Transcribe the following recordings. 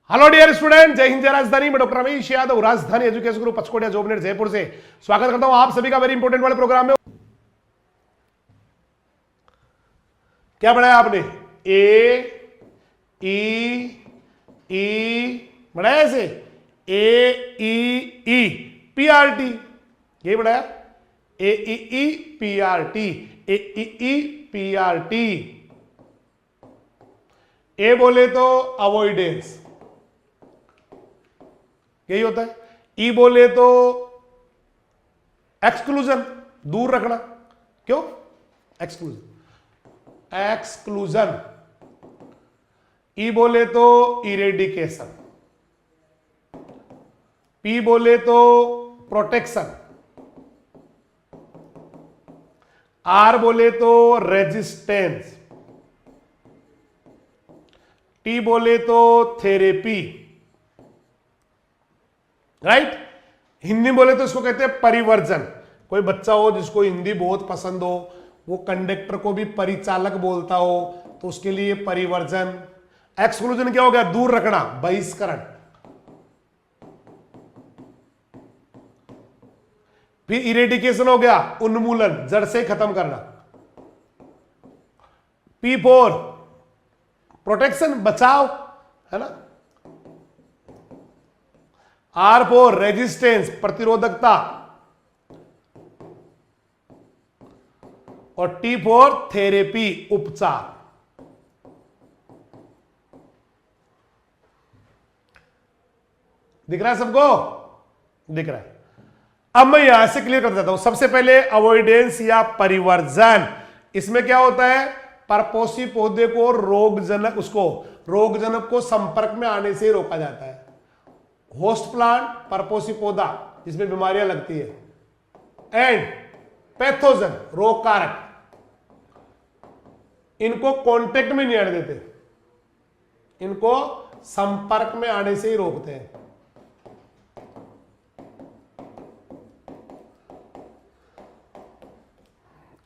Hello dear student, जय हिंद जय राजधानी। मैं डॉक्टर रमेश यादव, राजधानी एजुकेशन ग्रुप पचकोटिया जॉबनेट जयपुर से स्वागत करता हूं आप सभी का वेरी इंपॉर्टेंट वाले प्रोग्राम में। क्या पढ़ाया आपने? ए ई पढ़ाया ऐसे, ए ई पी आर टी, यही पढ़ाया। ए ई पी आर टी, ए ई पी आर टी। ए बोले तो अवॉइडेंस, यही होता है। ई बोले तो एक्सक्लूजन, दूर रखना। क्यों? Exclusion, exclusion. ई बोले तो इरेडिकेशन। पी बोले तो प्रोटेक्शन। आर बोले तो रेजिस्टेंस। टी बोले तो थेरेपी। राइट? हिंदी में बोले तो इसको कहते हैं परिवर्जन। कोई बच्चा हो जिसको हिंदी बहुत पसंद हो, वो कंडक्टर को भी परिचालक बोलता हो, तो उसके लिए परिवर्जन। एक्सक्लूजन क्या हो गया? दूर रखना, बहिष्करण। फिर इरेडिकेशन हो गया उन्मूलन, जड़ से खत्म करना। P4 प्रोटेक्शन, बचाव, है ना। R4 रेजिस्टेंस, प्रतिरोधकता। और T4 थेरेपी, उपचार। दिख रहा है सबको? दिख रहा है। अब मैं यहां से क्लियर कर देता हूं। सबसे पहले अवॉइडेंस या परिवर्जन, इसमें क्या होता है? परपोषी पौधे को रोगजनक को संपर्क में आने से रोका जाता है। होस्ट प्लांट, परपोषी पौधा जिसमें बीमारियां लगती है, एंड पैथोजन, रोग कारक, इनको कांटेक्ट में नहीं आने देते, इनको संपर्क में आने से ही रोकते हैं।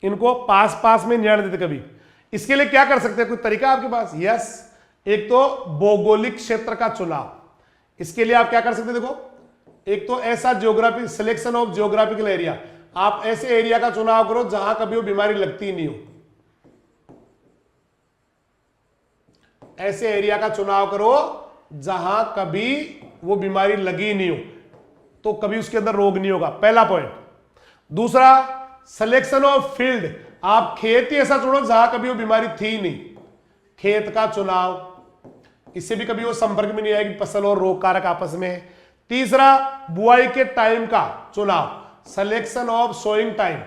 इनको पास में नहीं आने देते कभी। इसके लिए क्या कर सकते हैं? कोई तरीका आपके पास? यस। एक तो भौगोलिक क्षेत्र का चुनाव। इसके लिए आप क्या कर सकते हैं? देखो, एक तो ऐसा geography, selection of geographical area. आप ऐसे एरिया का चुनाव करो जहां कभी वो बीमारी लगती ही नहीं हो। ऐसे एरिया का चुनाव करो जहां कभी वो बीमारी लगी नहीं हो, तो कभी उसके अंदर रोग नहीं होगा। पहला पॉइंट। दूसरा, सिलेक्शन ऑफ फील्ड। आप खेत ही ऐसा चुनो जहां कभी वो बीमारी थी नहीं, खेत का चुनाव, इससे भी कभी वो संपर्क में नहीं आएगी फसल और रोग कारक आपस में। तीसरा, बुआई के टाइम का चुनाव, selection of sowing time.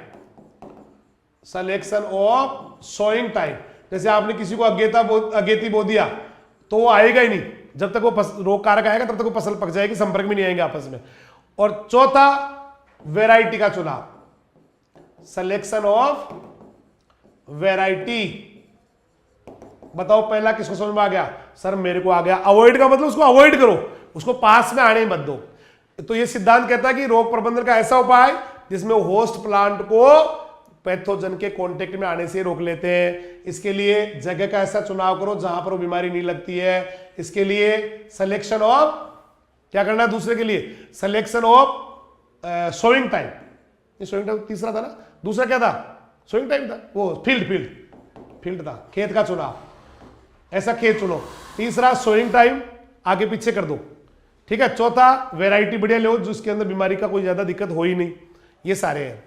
Selection of sowing time, जैसे आपने किसी को अगेती बो दिया तो वो आएगा ही नहीं, जब तक वो रोग कारक आएगा तब तक वो फसल पक जाएगी, संपर्क में नहीं आएंगे आपस में। और चौथा, वैरायटी का चुनाव, सिलेक्शन ऑफ वैरायटी। बताओ पहला किसको समझ में आ गया? सर मेरे को आ गया। अवॉइड का मतलब उसको अवॉइड करो, उसको पास में आने मत दो। तो ये सिद्धांत कहता है कि रोग प्रबंधन का ऐसा उपाय जिसमें होस्ट प्लांट को पैथोजन के कांटेक्ट में आने से रोक लेते हैं। इसके लिए जगह का ऐसा चुनाव करो जहां पर वो बीमारी नहीं लगती है। इसके लिए सिलेक्शन ऑफ, क्या करना है दूसरे के लिए? Selection of sowing time. ये सोइंग टाइम तीसरा था ना, दूसरा क्या था? सोइंग टाइम था, वो फील्ड था, खेत का चुनाव, ऐसा खेत चुनो। तीसरा सोइंग टाइम, आगे पीछे कर दो, ठीक है। चौथा, वैरायटी बढ़िया लो जिसके अंदर बीमारी का कोई ज्यादा दिक्कत हो ही नहीं। ये सारे हैं।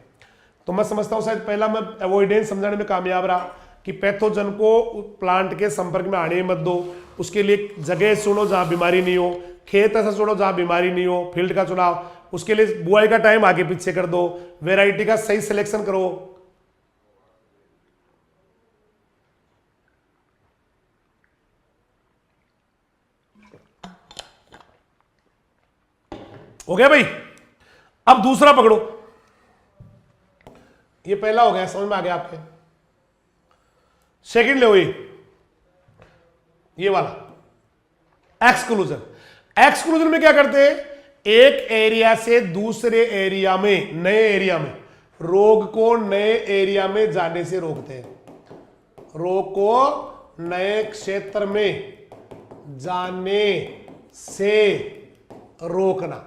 तो मैं समझता हूं शायद पहला मैं अवॉइडेंस समझाने में कामयाब रहा कि पैथोजन को प्लांट के संपर्क में आने मत दो। उसके लिए जगह चुनो जहां बीमारी नहीं हो, खेत ऐसा चुनो जहां बीमारी नहीं हो, फील्ड का चुनाव। उसके लिए बुआई का टाइम आगे पीछे कर दो, वैरायटी का सही सिलेक्शन करो। हो गया भाई? अब दूसरा पकड़ो। ये पहला हो गया, समझ में आ गया आपके। सेकंड ले, ये वाला एक्सक्लूजन। एक्सक्लूजन में क्या करते हैं? एक एरिया से दूसरे एरिया में, नए एरिया में, रोग को नए एरिया में जाने से रोकते हैं। रोग को नए क्षेत्र में जाने से रोकना,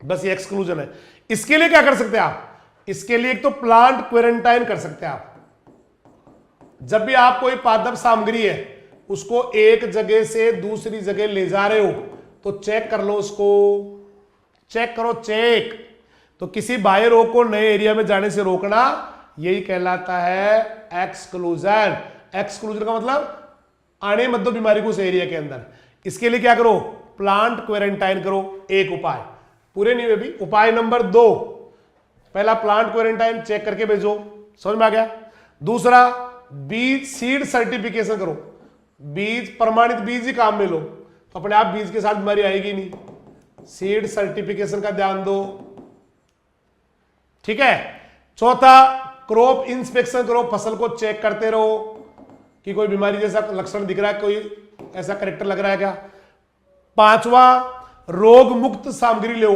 बस ये एक्सक्लूजन है। इसके लिए क्या कर सकते हैं आप, इसके लिए एक तो प्लांट क्वारंटाइन कर सकते हैं आप। जब भी आप कोई पादप सामग्री है उसको एक जगह से दूसरी जगह ले जा रहे हो तो चेक कर लो, उसको चेक करो, चेक। तो किसी बाह्य रोग को नए एरिया में जाने से रोकना, यही कहलाता है एक्सक्लूजन। एक्सक्लूजन का मतलब आने मत दो बीमारी को उस एरिया के अंदर। इसके लिए क्या करो, प्लांट क्वारंटाइन करो, एक उपाय। पूरे नहीं हुए भी, उपाय नंबर 2, पहला प्लांट क्वारंटाइन चेक करके भेजो, समझ में आ गया। दूसरा, बीज सीड सर्टिफिकेशन करो, बीज प्रमाणित बीज ही काम में लो, तो अपने आप बीज के साथ बीमारी आएगी नहीं। सीड सर्टिफिकेशन का ध्यान दो, ठीक है। चौथा, क्रॉप इंस्पेक्शन करो, फसल को चेक करते रहो कि कोई बीमारी जैसा लक्षण दिख रहा है, कोई ऐसा कैरेक्टर लग रहा है क्या। पांचवा, रोग मुक्त सामग्री लो,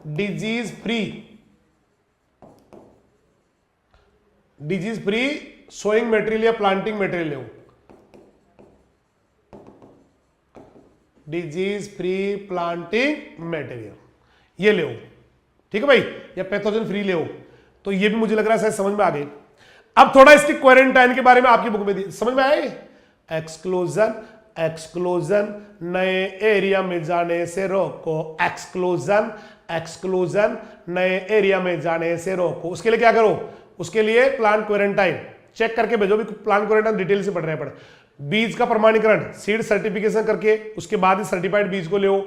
disease free, disease free sowing material या प्लांटिंग मटेरियल लो, डिजीज फ्री प्लांटिंग मटेरियल ये ले, ठीक है भाई, या पैथोजन फ्री ले। तो ये भी मुझे लग रहा है शायद समझ में आ गई। अब थोड़ा इसकी क्वारंटाइन के बारे में आपकी बुक में समझ में आए। एक्सक्लूजन, एक्सक्लूजन नए एरिया में जाने से रोको, एक्सक्लूजन, एक्सक्लूजन नए एरिया में जाने से रोको। उसके लिए क्या करो, उसके लिए प्लांट क्वारंटाइन चेक करके भेजो, भी प्लांट क्वारंटाइन डिटेल से पढ़ रहे हैं। बीज का प्रमाणीकरण, सीड सर्टिफिकेशन करके उसके बाद ही सर्टिफाइड बीज को ले,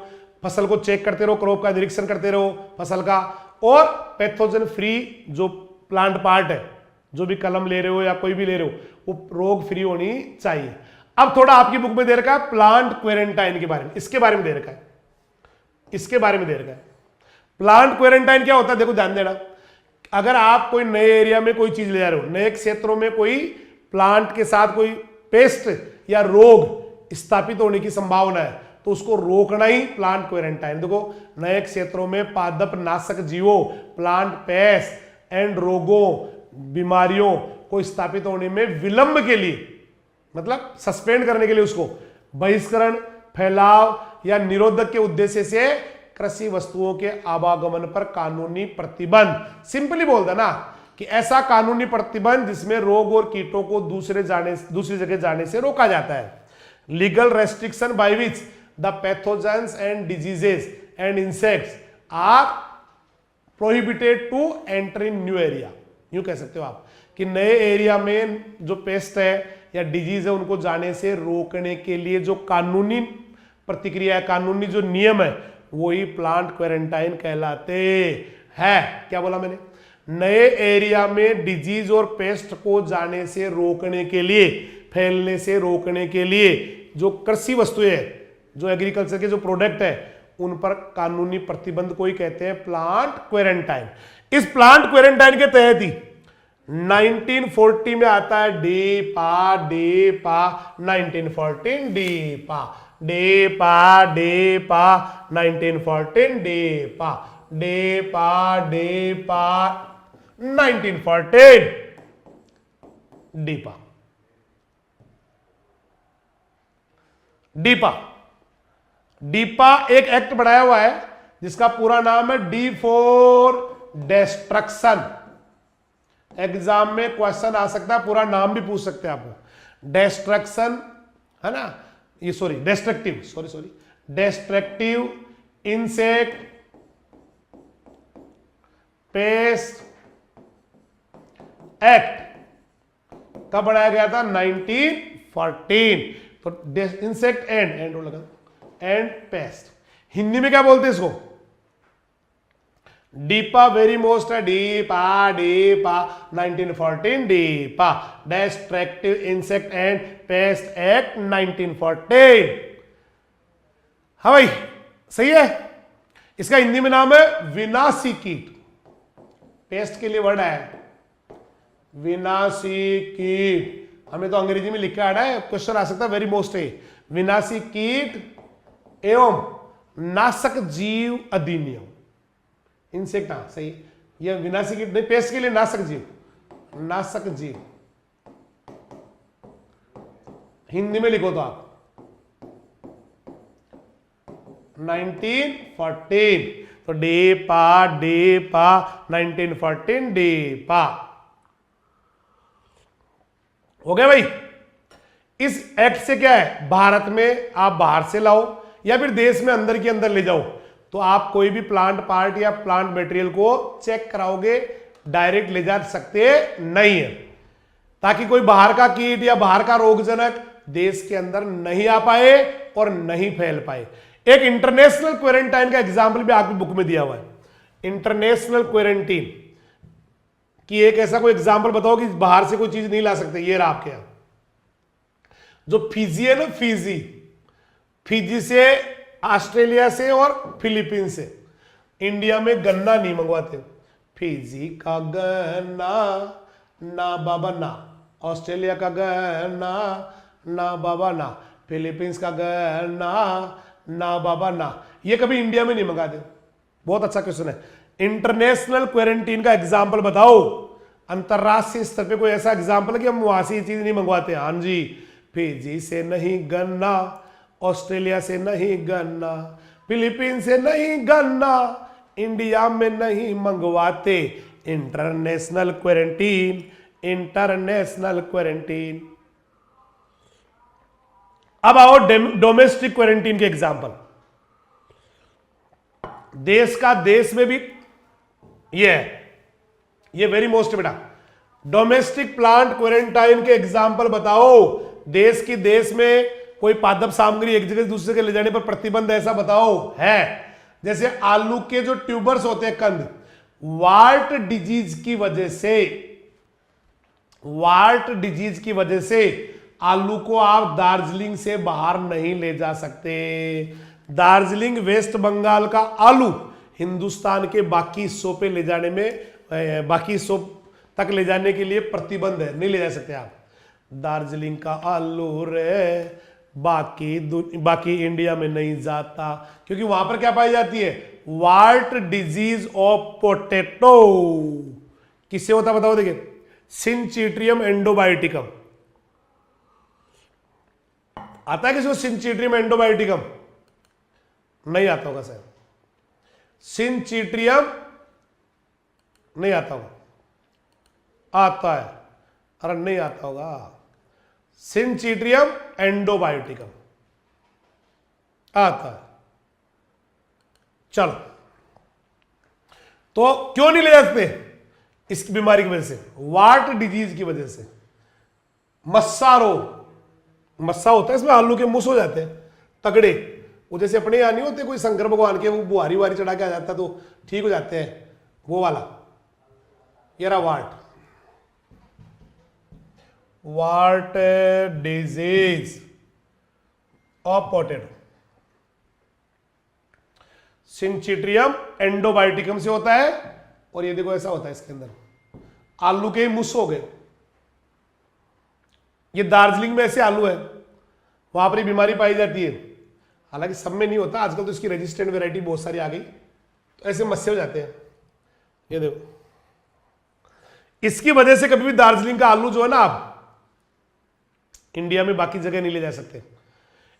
फसल को चेक करते रहो, क्रॉप का निरीक्षण करते रहो फसल का, और पैथोजन फ्री जो प्लांट पार्ट है, जो भी कलम ले रहे हो या कोई भी ले रहे हो, वो रोग फ्री होनी चाहिए। अब थोड़ा आपकी बुक में दे रखा है प्लांट क्वारंटाइन के बारे में, इसके बारे में दे रखा है, इसके बारे में दे रखा है। प्लांट क्वारंटाइन क्या होता है, देखो ध्यान देना। अगर आप कोई नए एरिया में कोई चीज ले जा रहे हो, नए क्षेत्रों में कोई प्लांट के साथ कोई पेस्ट या रोग स्थापित होने की संभावना है, तो उसको रोकना ही प्लांट क्वारंटाइन। देखो, नए क्षेत्रों में पादप नाशक जीवों, प्लांट पेस्ट एंड रोगों, बीमारियों को स्थापित होने में विलंब के लिए, मतलब सस्पेंड करने के लिए, उसको बहिष्करण, फैलाव या निरोधक के उद्देश्य से कृषि वस्तुओं के आवागमन पर कानूनी प्रतिबंध। सिंपली बोल देना कि ऐसा कानूनी प्रतिबंध जिसमें रोग और कीटों को दूसरी जगह जाने से रोका जाता है। Legal restriction by which the pathogens and diseases and insects are prohibited to enter in new area. यूं कह सकते हो आप कि नए एरिया में जो पेस्ट है या डिजीज है उनको जाने से रोकने के लिए जो कानूनी प्रतिक्रिया है, कानूनी जो नियम है, वही प्लांट क्वारंटाइन कहलाते हैं। क्या बोला मैंने, नए एरिया में डिजीज और पेस्ट को जाने से रोकने के लिए, फैलने से रोकने के लिए जो कृषि वस्तुएं है, जो एग्रीकल्चर के जो प्रोडक्ट है, उन पर कानूनी प्रतिबंध को ही कहते हैं प्लांट क्वारंटाइन। इस प्लांट क्वारंटाइन के तहत ही 1940 में आता है डेपा, डेपा 1914, डेपा, डेपा, डेपा 1914, डेपा, डेपा, डेपा 1914, डीपा, डीपा, डीपा एक एक्ट बनाया हुआ है जिसका पूरा नाम है डी फॉर डिस्ट्रक्शन। एग्जाम में क्वेश्चन आ सकता है, पूरा नाम भी पूछ सकते हैं आपको। डिस्ट्रक्शन है ना, ये sorry destructive, sorry destructive insect pest act कब बनाया गया था, 1914। तो इंसेक्ट एंड लगा एंड पेस्ट, हिंदी में क्या बोलते हैं इसको, डीपा, वेरी मोस्ट है, DIPA, DIPA 1914, DIPA destructive insect and pest act 1914। हाँ भाई सही है। इसका हिंदी में नाम है विनाशी कीट। पेस्ट के लिए वर्ड है विनाशी कीट, हमें तो अंग्रेजी में लिखा आ रहा है, क्वेश्चन आ सकता है, वेरी मोस्ट है। विनाशी कीट एवं नाशक जीव अधिनियम, इंसेक्ट, हाँ सही, ये विनाशी कीट नहीं, पेस्ट के लिए नाशक जीव, नाशक जीव हिंदी में लिखो तो आप 1914। तो डे पा 1914 डे पा। हो गया भाई। इस एक्ट से क्या है, भारत में आप बाहर से लाओ या फिर देश में अंदर के अंदर ले जाओ तो आप कोई भी प्लांट पार्ट या प्लांट मटेरियल को चेक कराओगे, डायरेक्ट ले जा सकते नहीं है, ताकि कोई बाहर का कीट या बाहर का रोगजनक देश के अंदर नहीं आ पाए और नहीं फैल पाए। एक इंटरनेशनल क्वारंटाइन का एग्जाम्पल भी आपकी बुक में दिया हुआ है। इंटरनेशनल क्वारंटीन की एक ऐसा कोई एग्जाम्पल बताओ कि बाहर से कोई चीज नहीं ला सकते। ये रहा आपके यहां जो फिजी है ना, फिजी से, ऑस्ट्रेलिया से और फिलीपीन से इंडिया में गन्ना नहीं मंगवाते। फिजी का गन्ना ना बाबा ना, ऑस्ट्रेलिया का गन्ना ना बाबा ना, फिलीपींस का गन्ना ना बाबा ना, ये कभी इंडिया में नहीं मंगाते। बहुत अच्छा क्वेश्चन है। इंटरनेशनल क्वारंटीन का एग्जाम्पल बताओ, अंतरराष्ट्रीय स्तर पे कोई ऐसा एग्जाम्पल है कि हम वहां से ये चीज नहीं मंगवाते। हाँ जी, फिजी से नहीं गन्ना, ऑस्ट्रेलिया से नहीं गन्ना, फिलीपीन से नहीं गन्ना, इंडिया में नहीं मंगवाते। International quarantine, international quarantine. अब आओ डोमेस्टिक क्वारंटीन के एग्जाम्पल। देश का देश में भी ये वेरी मोस्ट बेटा, डोमेस्टिक प्लांट क्वारंटाइन के एग्जाम्पल बताओ। देश की देश में कोई पादप सामग्री एक जगह से दूसरे जगह ले जाने पर प्रतिबंध ऐसा बताओ है। जैसे आलू के जो ट्यूबर्स होते हैं, कंद, वार्ट डिजीज की वजह से आलू को आप दार्जिलिंग से बाहर नहीं ले जा सकते। दार्जिलिंग वेस्ट बंगाल का आलू हिंदुस्तान के बाकी हिस्सों पे ले जाने में, बाकी हिस्सों तक ले जाने के लिए प्रतिबंध है, नहीं ले जा सकते आप। दार्जिलिंग का आलू रे बाकी इंडिया में नहीं जाता, क्योंकि वहां पर क्या पाई जाती है, वार्ट डिजीज ऑफ पोटैटो। किससे होता बताओ, देखिए, सिंचिट्रियम एंडोबायोटिकम आता है। किसी सिंचिट्रियम एंडोबायोटिकम नहीं आता होगा सर, सिंचिट्रियम नहीं आता होगा, आता है, अरे नहीं आता होगा। सिंचिट्रियम एंडोबायोटिकम आता है। चलो, तो क्यों नहीं ले जाते? इसकी बीमारी की वजह से, वार्ट डिजीज की वजह से। मस्सा रोग, मस्सा होता है, इसमें आलू के मुस हो जाते हैं तगड़े, वो जैसे अपने यहाँ नहीं होते कोई शंकर भगवान के, वो बुहारी वारी चढ़ा के आ जाता तो ठीक हो जाते हैं, वो वाला। ये रहा वार्ट डिजीज ऑफ पोटैटो। सिंचिट्रियम एंडोबायोटिकम से होता है, और ये देखो ऐसा होता है, इसके अंदर आलू के मुस हो गए। ये दार्जिलिंग में ऐसे आलू है, वहां पर ये बीमारी पाई जाती है। हालांकि सब में नहीं होता, आजकल तो इसकी रेजिस्टेंट वैरायटी बहुत सारी आ गई, तो ऐसे मस्से हो जाते हैं। ये देखो, इसकी वजह से कभी भी दार्जिलिंग का आलू जो है ना, आप इंडिया में बाकी जगह नहीं ले जा सकते।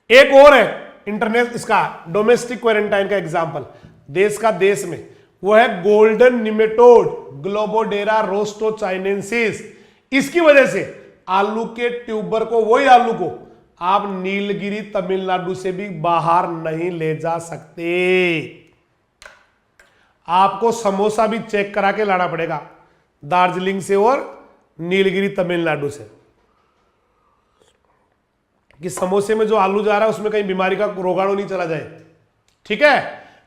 एक और है इंटरनेशनल, इसका डोमेस्टिक क्वारंटाइन का एग्जांपल, देश का देश में, वो है गोल्डन निमेटोड ग्लोबोडेरा रोस्टोचाइनेंसिस। इसकी वजह से आलू के ट्यूबर को, वही आलू को आप नीलगिरी तमिलनाडु से भी बाहर नहीं ले जा सकते। आपको समोसा भी चेक करा के लाना पड़ेगा दार्जिलिंग से और नीलगिरी तमिलनाडु से, कि समोसे में जो आलू जा रहा है उसमें कहीं बीमारी का रोगाणु नहीं चला जाए। ठीक है,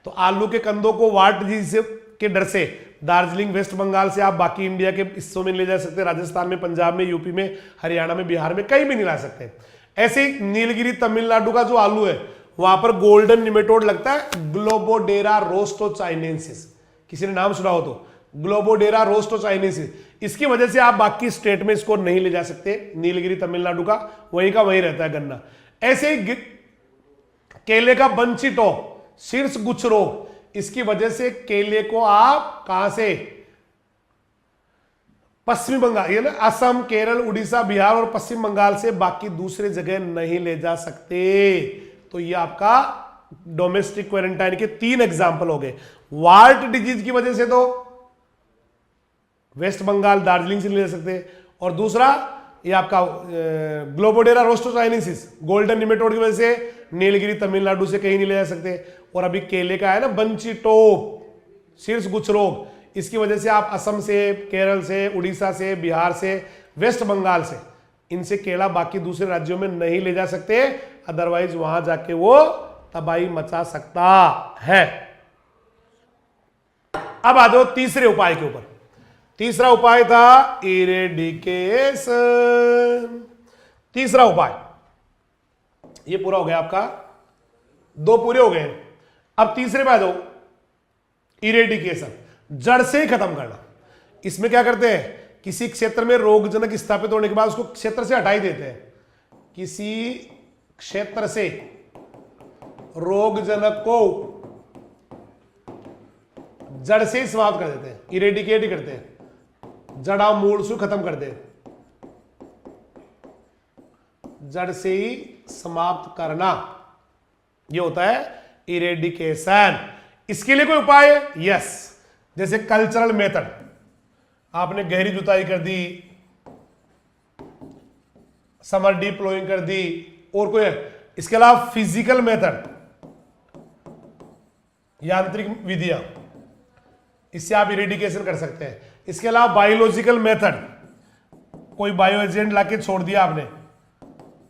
तो आलू के कंदों को वार्ट डिजीज के डर से दार्जिलिंग वेस्ट बंगाल से आप बाकी इंडिया के हिस्सों में ले जा सकते, राजस्थान में, पंजाब में, यूपी में, हरियाणा में, बिहार में, कहीं भी नहीं ला सकते। ऐसे ही नीलगिरी तमिलनाडु का जो आलू है, वहां पर गोल्डन निमेटोड लगता है, ग्लोबोडेरा रोस्टोचाइनेंसिस। किसी ने नाम सुना हो तो, ग्लोबोडेरा रोस्टोचाइनेंसिस। इसकी वजह से आप बाकी स्टेट में इसको नहीं ले जा सकते, नीलगिरी तमिलनाडु का वहीं का वहीं रहता है गन्ना। ऐसे ही केले का बंची टॉप, शीर्ष गुच्छ रोग, इसकी वजह से केले को आप कहां से, पश्चिमी बंगाल, ये ना असम, केरल, उड़ीसा, बिहार और पश्चिम बंगाल से बाकी दूसरे जगह नहीं ले जा सकते। तो ये आपका डोमेस्टिक क्वारंटाइन के 3 एग्जाम्पल हो गए। वार्ट डिजीज की वजह से तो वेस्ट बंगाल दार्जिलिंग से नहीं ले सकते, और दूसरा ये आपका ग्लोबोडेरा रोस्टोचाइनेसिस गोल्डन निमेटोड की वजह से नीलगिरी तमिलनाडु से कहीं नहीं ले जा सकते, और अभी केले का है ना बंची टोप शीर्ष गुच्छ रोग, इसकी वजह से आप असम से, केरल से, उड़ीसा से, बिहार से, वेस्ट बंगाल से, इनसे केला बाकी दूसरे राज्यों में नहीं ले जा सकते, अदरवाइज वहां जाके वो तबाही मचा सकता है। अब आ जाओ तीसरे उपाय के ऊपर। तीसरा उपाय था इरेडिकेशन। तीसरा उपाय ये पूरा हो गया आपका, 2 पूरे हो गए। अब तीसरे पे आ जाओ, इरेडिकेशन, जड़ से ही खत्म करना। इसमें क्या करते हैं, किसी क्षेत्र में रोगजनक स्थापित होने के बाद उसको क्षेत्र से हटा ही देते हैं। किसी क्षेत्र से रोगजनक को जड़ से ही समाप्त कर देते हैं, इरेडिकेट ही करते हैं, जड़ा मूल से खत्म कर दे, जड़ से ही समाप्त करना, ये होता है इरेडिकेशन। इसके लिए कोई उपाय है? यस, जैसे कल्चरल मेथड, आपने गहरी जुताई कर दी, समर डीप प्लोइंग कर दी, और कोई है? इसके अलावा फिजिकल मेथड, यांत्रिक विधियां, इससे आप इरेडिकेशन कर सकते हैं। इसके अलावा बायोलॉजिकल मेथड, कोई बायो एजेंट लाके छोड़ दिया आपने,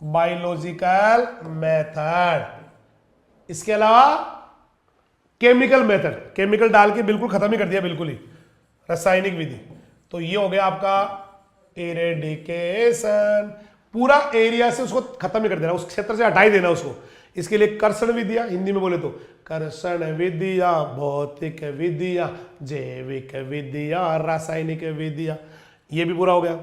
बायोलॉजिकल मेथड। इसके अलावा केमिकल मेथड, केमिकल डाल के बिल्कुल खत्म ही कर दिया, बिल्कुल ही रासायनिक विधि। तो ये हो गया आपका इरेडिकेशन, पूरा एरिया से उसको खत्म ही कर देना, उस क्षेत्र से हटा ही देना उसको। इसके लिए कर्षण विधिया, हिंदी में बोले तो कर्षण विधिया, भौतिक विधिया, जैविक विधिया, रासायनिक विधिया, ये भी पूरा हो गया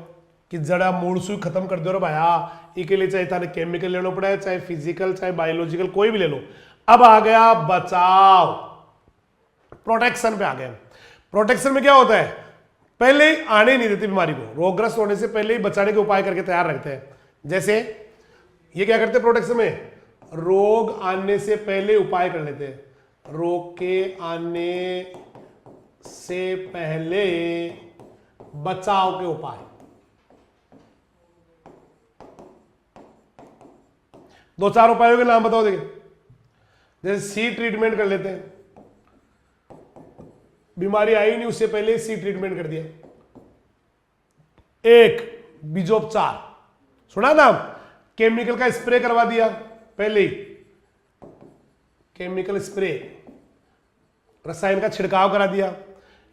कि जड़ा मूल से खत्म कर दो रे भाया। इसके लिए चाहे थाने केमिकल लेना पड़े, चाहे फिजिकल, चाहे बायोलॉजिकल, कोई भी ले लो। अब आ गया बचाव, प्रोटेक्शन पे आ गए। प्रोटेक्शन में क्या होता है, पहले ही आने नहीं देते बीमारी को, रोगग्रस्त होने से पहले ही बचाने के उपाय करके तैयार रखते हैं। जैसे ये क्या करते हैं प्रोटेक्शन में, रोग आने से पहले उपाय कर लेते हैं, रोग के आने से पहले बचाव के उपाय। दो चार उपायों के नाम बताओ। देखिए, जैसे सी ट्रीटमेंट कर लेते हैं, बीमारी आई नहीं उससे पहले सी ट्रीटमेंट कर दिया। एक बीजोपचार, सुना नाम, केमिकल का स्प्रे करवा दिया पहले ही, केमिकल स्प्रे, रसायन का छिड़काव करा दिया,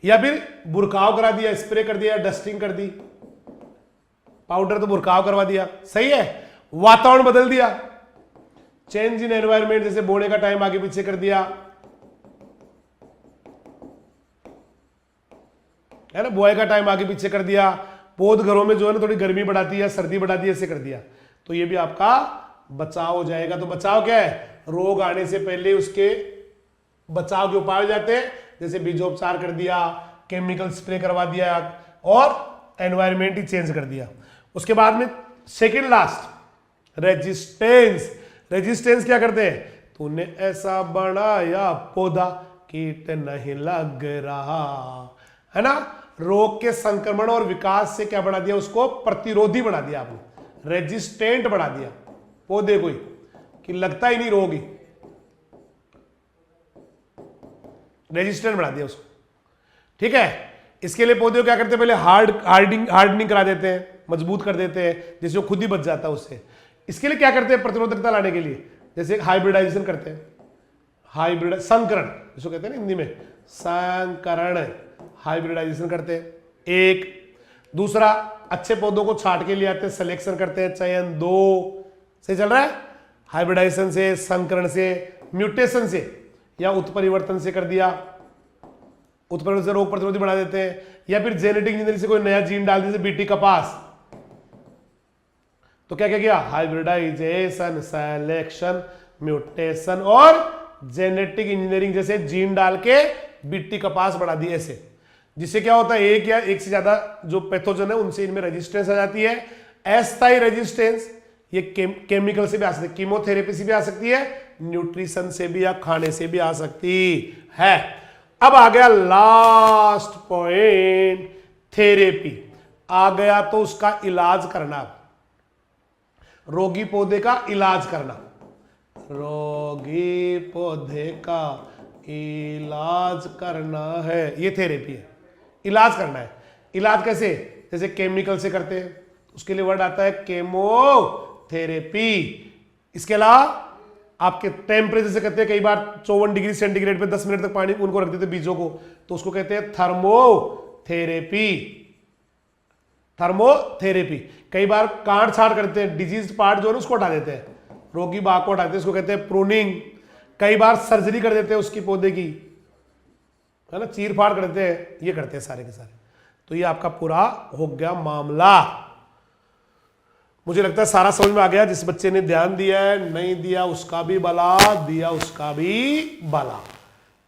या फिर बुरकाव करा दिया, स्प्रे कर दिया, डस्टिंग कर दी, पाउडर तो बुरकाव करवा दिया, सही है। वातावरण बदल दिया, चेंज इन एनवायरमेंट, जैसे बोने का टाइम आगे पीछे कर दिया, है ना, बुआई का टाइम आगे पीछे कर दिया, पौध घरों में जो है ना थोड़ी गर्मी बढ़ाती है, सर्दी बढ़ाती है, ऐसे कर दिया, तो ये भी आपका बचाव हो जाएगा। तो बचाव क्या है, रोग आने से पहले उसके बचाव के उपाय हो जाते हैं, जैसे बीजोपचार कर दिया, केमिकल स्प्रे करवा दिया, और एनवायरमेंट ही चेंज कर दिया। उसके बाद में सेकेंड लास्ट, रेजिस्टेंस। रेजिस्टेंस क्या करते हैं, तूने ऐसा बढ़ाया पौधा कीट नहीं लग रहा, है ना, रोग के संक्रमण और विकास से क्या बढ़ा दिया, उसको प्रतिरोधी बढ़ा दिया आपने, रेजिस्टेंट बढ़ा दिया पौधे को, कि लगता ही नहीं रोग ही, रेजिस्टेंट बढ़ा दिया उसको, ठीक है। इसके लिए पौधे को क्या करते हैं, पहले हार्डनिंग करा देते हैं, मजबूत कर देते हैं, जिससे वो खुद ही बच जाता है उससे। इसके लिए क्या करते हैं, प्रतिरोधकता लाने के लिए, जैसे हाइब्रिडाइजेशन करते हैं, हाइब्रिड संकरण जिसको कहते हैं ना हिंदी में, संकरण, हाइब्रिडाइजेशन करते हैं एक। दूसरा, अच्छे पौधों को छांट के लिए आते हैं, सिलेक्शन करते हैं, चयन। दो, सही चल रहा है, हाइब्रिडाइजेशन से, संकरण से, म्यूटेशन से या उत्परिवर्तन से कर दिया, उत्परिवर्तन से रोग प्रतिरोधी बढ़ा देते हैं, या फिर जेनेटिक इंजीनियरिंग से कोई नया जीन डाल देते, बीटी कपास, तो क्या क्या किया, हाइब्रिडाइजेशन, सिलेक्शन, म्यूटेशन और जेनेटिक इंजीनियरिंग जैसे जीन डाल के बीटी कपास बढ़ा दी ऐसे, जिससे क्या होता है, एक या एक से ज्यादा जो पैथोजन है उनसे इनमें रेजिस्टेंस आ जाती है। अस्थायी रेजिस्टेंस ये केमिकल से भी आ सकती है, कीमोथेरेपी से भी आ सकती है, न्यूट्रिशन से भी या खाने से भी आ सकती है। अब आ गया लास्ट पॉइंट, थेरेपी आ गया तो उसका इलाज करना, रोगी पौधे का इलाज करना, रोगी पौधे का इलाज करना है, ये थेरेपी है, इलाज करना है। इलाज कैसे? जैसे केमिकल से करते हैं, उसके लिए वर्ड आता है केमोथेरेपी। इसके अलावा आपके टेम्परेचर से कहते हैं, कई बार 54 डिग्री सेंटीग्रेड पे 10 मिनट तक पानी उनको रख देते बीजों को, तो उसको कहते हैं थर्मोथेरेपी, थर्मोथेरेपी। कई बार काट छाट करते हैं, डिजीज पार्ट जो है उसको हटा देते हैं, रोगी बाग को हटाते हैं, उसको कहते हैं प्रूनिंग। कई बार सर्जरी कर देते हैं उसकी पौधे की, है ना, चीर फाड़ कर देते हैं, ये करते हैं सारे के सारे। तो ये आपका पूरा हो गया मामला। मुझे लगता है सारा समझ में आ गया। जिस बच्चे ने ध्यान दिया है, नहीं दिया उसका भी भला, दिया उसका भी भला,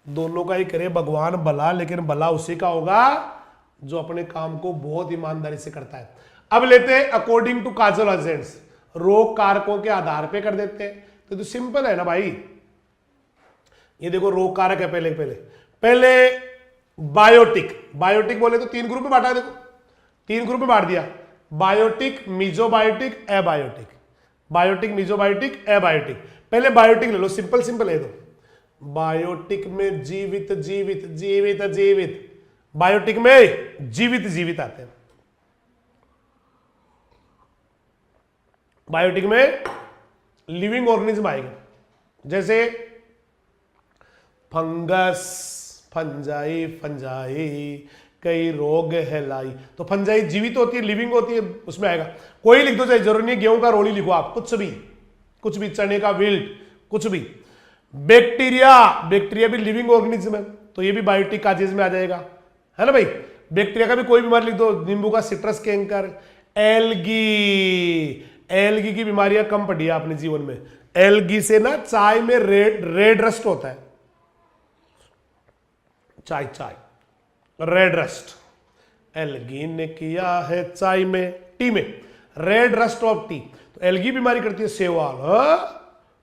दोनों का ही करे भगवान भला, लेकिन भला उसी का होगा जो अपने काम को बहुत ईमानदारी से करता है। अब लेते हैं अकॉर्डिंग टू काजल एजेंट्स, रोग कारकों के आधार पे कर देते हैं। तो सिंपल है ना भाई, ये देखो रोग कारक है, पहले बायोटिक, बायोटिक बोले तो 3 ग्रुप में बांटा है, देखो 3 ग्रुप में बांट दिया, biotic, mesobiotic, abiotic, biotic, mesobiotic, abiotic. पहले बायोटिक ले लो, सिंपल सिंपल है। तो बायोटिक में जीवित जीवित जीवित जीवित, बायोटिक में जीवित जीवित आते हैं, बायोटिक में लिविंग ऑर्गेनिज्म आएगा, जैसे फंगस, फंजाई, फंजाई, कई रोग है लाई। तो फंजाई जीवित होती है, लिविंग होती है, उसमें आएगा। कोई लिख दो, चाहे जरूरी नहीं गेहूं का रोली लिखो आप, कुछ भी, चने का विल्ट, कुछ भी। बैक्टीरिया, बैक्टीरिया भी लिविंग ऑर्गेनिज्म है, तो ये भी बायोटिक काजेज में आ जाएगा, है ना भाई। बैक्टीरिया का भी कोई बीमारी लिख दो, नींबू का सिट्रस कैंकर, एल्गी, एल्गी की बीमारियां कम पड़ी है आपने जीवन में। एल्गी से ना चाय में रेड रस्ट होता है, चाय रेड रस्ट, एल्गी ने किया है चाय में, टी में रेड रस्ट ऑफ टी। तो एल्गी बीमारी करती है सेवाल,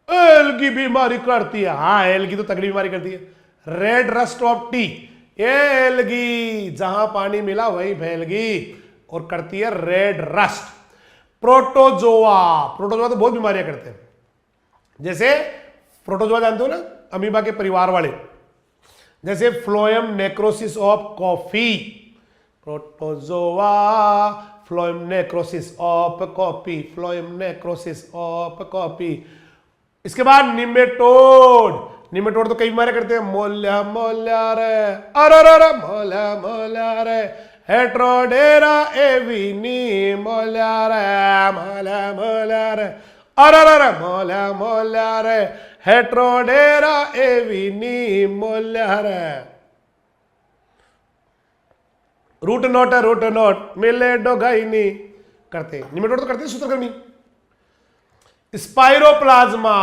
एल्गी बीमारी करती है, हाँ एल्गी तो तगड़ी बीमारी करती है। Red rust of T, algae जहां पानी मिला वहीं फैलगी और करती है रेड रस्ट। प्रोटोजोआ, प्रोटोजोआ तो बहुत बीमारियां करते हैं, जैसे प्रोटोजोआ जानते हो ना, अमीबा के परिवार वाले, जैसे phloem necrosis of coffee, protozoa phloem necrosis of coffee, phloem necrosis of coffee. इसके बाद निमेटोड, निमेटोड तो कई बीमारियां करते हैं, मोल्या मोल्या रे, अरे मोल्या मोल्या रे, हेट्रोडेरा एविनी मोल्या रे, मोल्या मोल्या रे, अरे मोल्या मोल्या रे, हेट्रोडेरा एविनी मोल्या रे। रूट नोट मिलेडोगाइनी करते हैं, निमेटोड तो करते हैं सूत्रकृमि। स्पाइरोप्लाज्मा,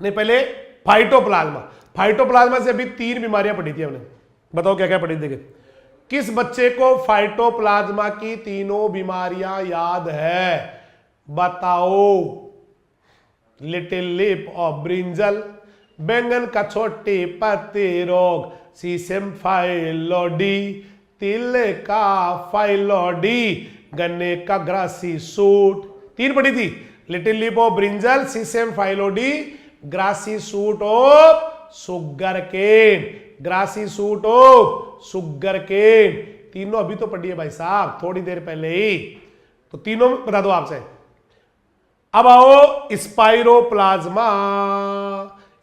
नहीं पहले फाइटोप्लाज्मा, फाइटोप्लाज्मा से अभी 3 बीमारियां पढ़ी थी हमने, बताओ क्या क्या पढ़ी थी। किस बच्चे को फाइटोप्लाज्मा की 3 बीमारियां याद है, बताओ। लिटिल लिप ऑफ ब्रिंजल, बैंगन का छोटी पत्ती रोग, सीसम फाइलोडी, तिल का फाइलोडी, गन्ने का ग्रासी सूट। 3 पढ़ी थी, little leaf of brinjal, sesame phyllody, grassy shoot of sugar cane, grassy shoot of sugar cane. तीनों अभी तो पढ़ी है भाई साहब, थोड़ी देर पहले ही, तो तीनों बता दो आपसे। अब आओ स्पाइरोप्लाज्मा,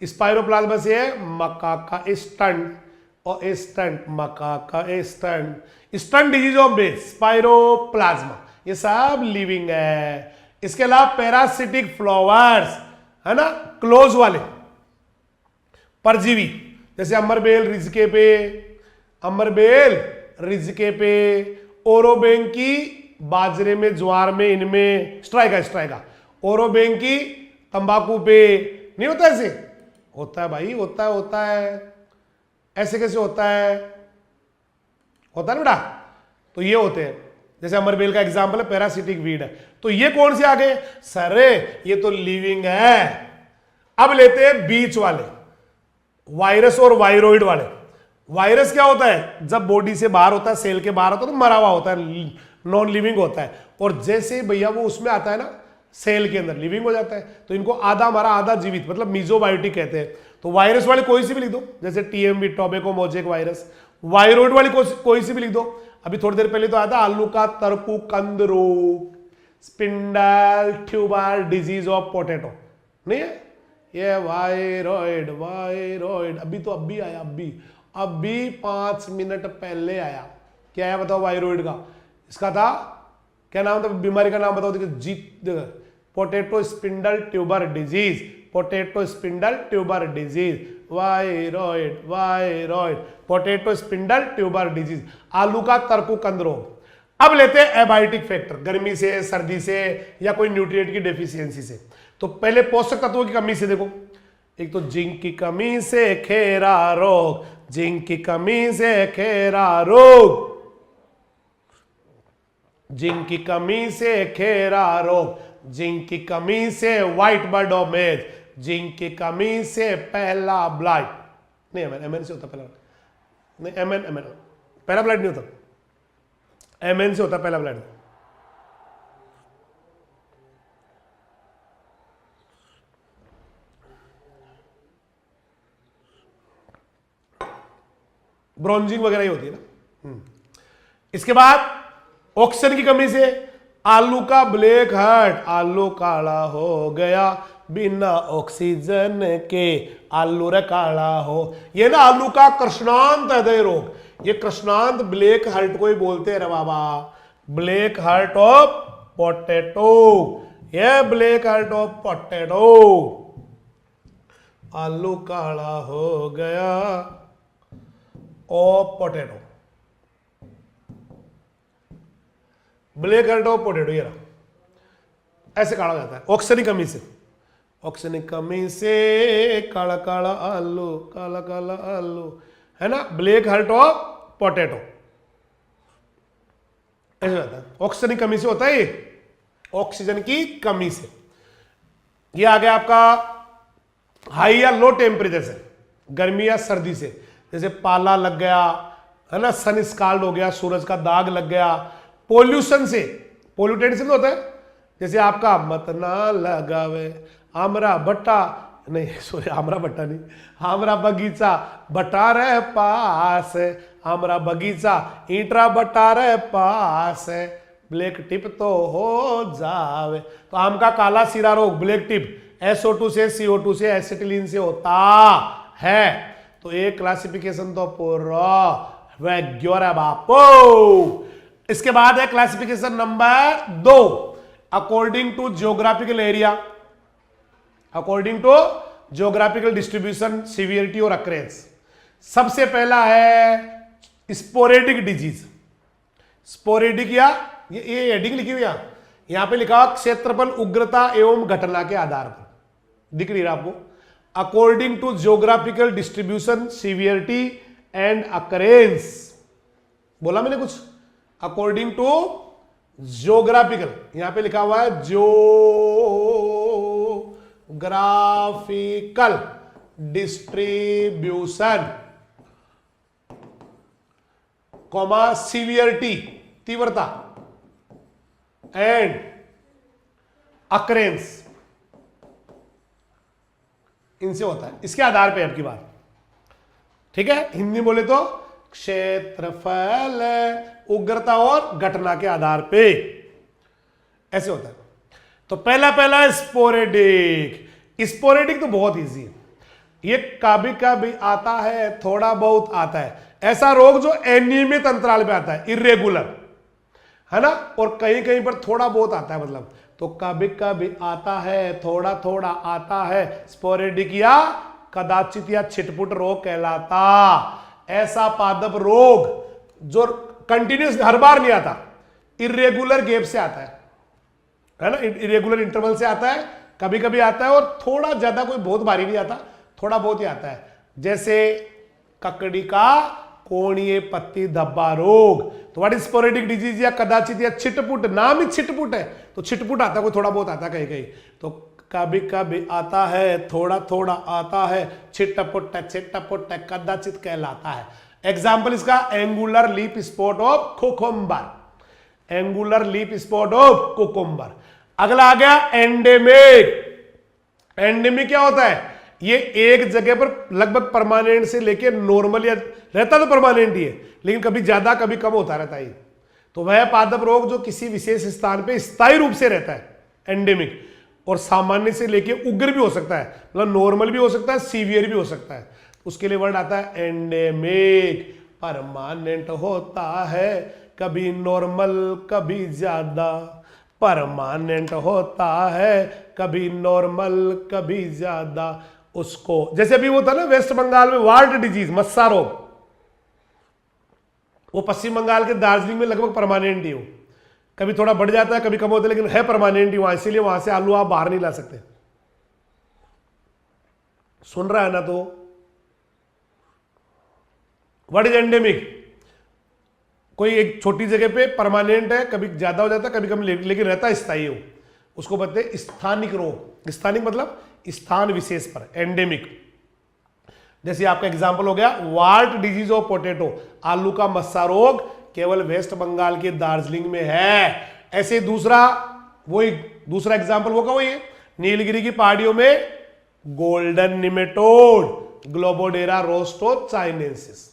स्पाइरोप्लाज्मा से है मक्का का स्टंट और स्टंट, मक्का का stunt, stunt disease of base, spiroplasma, ये सब लिविंग है। इसके अलावा पैरासिटिक फ्लावर्स, है ना, क्लोज वाले परजीवी, जैसे अमरबेल रिजके पे, अमरबेल रिजके पे, ओरोबेंकी बाजरे में, ज्वार में, इनमें, स्ट्राइका, ओरोबेंकी तंबाकू पे, नहीं होता ऐसे? होता है भाई, होता है। ऐसे कैसे होता है? होता है ना बेटा। तो ये होते हैं, जैसे अमरबेल का एग्जाम्पल है, पैरासिटिक वीड है। तो ये कौन से आ गए सर? ये तो लिविंग है। अब लेते हैं बीच वाले, वायरस और वायरोइड वाले। वायरस क्या होता है? जब बॉडी से बाहर होता है, सेल के बाहर होता है तो मरा हुआ होता है, नॉन लिविंग होता है। और जैसे भैया वो उसमें आता है ना, सेल के अंदर, लिविंग हो जाता है। तो इनको आधा मरा आधा जीवित, मतलब मीजोबायोटिक कहते हैं। तो वायरस वाले कोई सी भी लिख दो, जैसे TMV, tobacco mosaic virus. Viroid वाली कोई सी भी लिख दो। अभी थोड़ी देर पहले तो आया था आलू का तरकू कंद रोग, spindle tuber disease of potato, नहीं है ये वायरोइड। वायरोइड अभी आया, अभी 5 मिनट पहले आया। क्या आया बताओ वायरोइड का? इसका था क्या नाम था बीमारी का? नाम बताओ। देखिए potato spindle tuber disease, potato spindle tuber disease, viroid, viroid, potato spindle tuber disease, आलू का तरकू कंद रोग। अब लेते हैं एबायोटिक फैक्टर, गर्मी से, सर्दी से, या कोई न्यूट्रिएंट की डेफिशिएंसी से। तो पहले पोषक तत्वों की कमी से देखो। एक तो जिंक की कमी से खेरा रोग, जिंक की कमी से खेरा रोग, जिंक की कमी से खेरा रोग, जिंक की कमी से व्हाइट बर्ड ऑफ मेज, जिंक की कमी से पहला ब्लाइट। नहीं एमएन से होता पहला, नहीं एमएन पहला ब्लाइट नहीं होता, एमएन से होता पहला ब्लाइट। ब्रॉन्जिंग वगैरह ही होती है ना। इसके बाद ऑक्सीजन की कमी से आलू का ब्लैक हार्ट, आलू काला हो गया बिना ऑक्सीजन के, आलू रे काला हो। ये ना आलू का कृष्णांत हृदय रोग, ये कृष्णांत ब्लैक हार्ट को ही बोलते हैं रे बाबा, ब्लैक हार्ट ऑफ पोटैटो, ये ब्लैक हार्ट ऑफ पोटैटो। आलू काला हो गया of potato, black heart of potato, ये रहा। ऐसे काला जाता है ऑक्सीजन की कमी से, ऑक्सीजन की कमी से काला काला आलू, काला काला आलू, है ना, ब्लैक हार्ट ऑफ पोटैटो। ऐसे जाता है, ऑक्सीजन की कमी से होता है ये, ऑक्सीजन की कमी से। ये आ गया आपका हाई या लो टेम्परेचर से, गर्मी या सर्दी से, जैसे पाला लग गया, है ना, सन स्काल्ड हो गया, सूरज का दाग लग गया। पोल्यूशन से, पोल्यूटेंट से तो होता है, जैसे आपका मत ना लगावे आमरा भट्टा, नहीं सॉरी आमरा भट्टा नहीं, आमरा बगीचा बटा रे पास, आमरा बगीचा ईंटरा बटा रे पास, ब्लैक टिप तो हो जावे। तो आम का काला सिरा रोग ब्लैक टिप SO2 से, CO2 से, एसिटिलीन से होता है। तो एक क्लासिफिकेशन तो पूरा वैग्योर बापो। इसके बाद है classification number 2, according to geographical area, according to geographical distribution, severity और अक्रेंस। सबसे पहला है स्पोरेडिक डिजीज, स्पोरेडिक, या ये हेडिंग लिखी हुई यहां पे लिखा क्षेत्रफल, उग्रता एवं घटना के आधार पर, दिख रही है आपको, according to geographical distribution, severity and occurrence. बोला मैंने कुछ? अकॉर्डिंग टू जियोग्राफिकल, यहां पे लिखा हुआ है जियोग्राफिकल डिस्ट्रीब्यूशन, कॉमा सीवियरिटी तीव्रता एंड अकरेंस, इनसे होता है, इसके आधार पे आपकी बात, ठीक है। हिंदी बोले तो क्षेत्रफल, उग्रता और घटना के आधार पे ऐसे होता है। तो पहला स्पोरेडिक। स्पोरेडिक तो बहुत इजी है, ये कभी कभी आता है, थोड़ा बहुत आता है। ऐसा रोग जो अनियमित अंतराल पे आता है, इरेगुलर, है ना, और कहीं कहीं पर थोड़ा बहुत आता है, मतलब तो कभी कभी आता है, थोड़ा थोड़ा आता है, स्पोरेडिक या कदाचित या छिटपुट रोग कहलाता। ऐसा पादप रोग जो कंटिन्यूस हर बार नहीं आता, इरेगुलर गैप से आता है ना, इरेगुलर इंटरवल से आता है, कभी कभी आता है, और थोड़ा ज्यादा, कोई बहुत भारी नहीं आता, थोड़ा बहुत ही आता है। जैसे ककड़ी का कोणीय पत्ती धब्बा रोग, तो व्हाट इज स्पोरेडिक डिजीज या कदाचित या छिटपुट, नाम ही छिटपुट है तो छिटपुट आता है, कोई थोड़ा बहुत आता है कहीं कहीं, तो कभी कभी आता है, थोड़ा थोड़ा आता है, छिटपुट कदाचित कहलाता है। एग्जाम्पल इसका angular leaf spot of cucumber, angular leaf spot of cucumber. अगला आ गया एंडेमिक। एंडेमिक क्या होता है? ये एक जगह पर लगभग परमानेंट से लेके नॉर्मल या रहता तो परमानेंट ही है, लेकिन कभी ज्यादा कभी कम होता रहता है। तो वह पादप रोग जो किसी विशेष स्थान पे स्थायी रूप से रहता है, एंडेमिक, और सामान्य से लेके उग्र भी हो सकता है, मतलब नॉर्मल भी हो सकता है, सीवियर भी हो सकता है। उसके लिए वर्ड आता है एंडेमिक। परमानेंट होता है, कभी नॉर्मल कभी ज्यादा, परमानेंट होता है, कभी नॉर्मल कभी ज्यादा। उसको जैसे अभी वो था ना वेस्ट बंगाल में वार्ड डिजीज, मस्सा रोग, वो पश्चिम बंगाल के दार्जिलिंग में लगभग परमानेंट ही हो, कभी थोड़ा बढ़ जाता है कभी कम होता है, लेकिन है परमानेंट ही वहां, इसीलिए वहां से आलू आप बाहर नहीं ला सकते। सुन रहा है ना? तो व्हाट इज एंडेमिक? कोई एक छोटी जगह पे परमानेंट है, कभी ज्यादा हो जाता है कभी कम, लेकिन रहता है स्थायी हो, उसको बोलते हैं स्थानिक रोग। स्थानिक मतलब स्थान विशेष पर, एंडेमिक। जैसे आपका एग्जांपल हो गया वार्ट डिजीज ऑफ पोटैटो, आलू का मस्सा रोग केवल वेस्ट बंगाल के दार्जिलिंग में है। ऐसे दूसरा एग्जांपल वो का वही है, नीलगिरी की पहाड़ियों में गोल्डन निमेटोड, ग्लोबोडेरा रोस्टो चाइनेंसिस।